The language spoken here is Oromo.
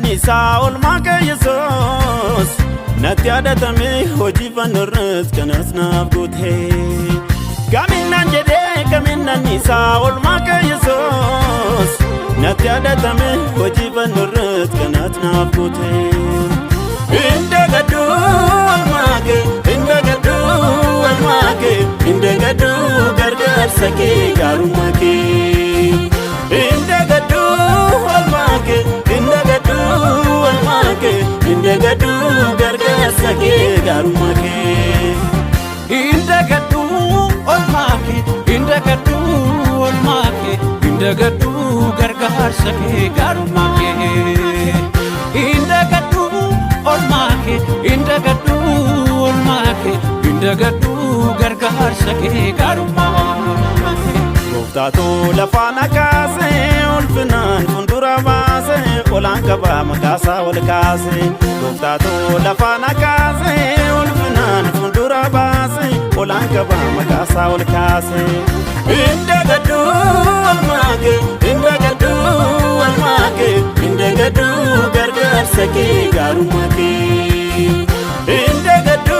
nisa olmaaka Yesuus natti yaadatamee hojii fannoorras kanas naaf goote Kaminnaan jedhee kaminnaan nisa olmaaka Yesuus natti yaadatamee hojii fannoorras kanas naaf goote Indagadu olmaake indagadu olmaake indagadu gargaarsa kee gaarummaa kee Indagadu olmaake indagadu olmaake indagadu gargaarsa kee gaarummaa kee Indagadu olmaake indagadu olmaake indagadu gargaarsa kee gaarummaa kee Indagadu olmaake indagadu olmaake indagadu gargaarsa kee gaarummaa kee Gooftaatu lafaana kaasee ulfinaan fuuldura baasee olaan qabaa maqaasaa ol kaasee Gooftaatu lafaana kaasee ulfinaan fuuldura baasee olaan qabaa maqaasaa ol kaasee Indagadu olmaake indagadu olmaake indagadu gargaarsa kee gaarummaa kee Indagadu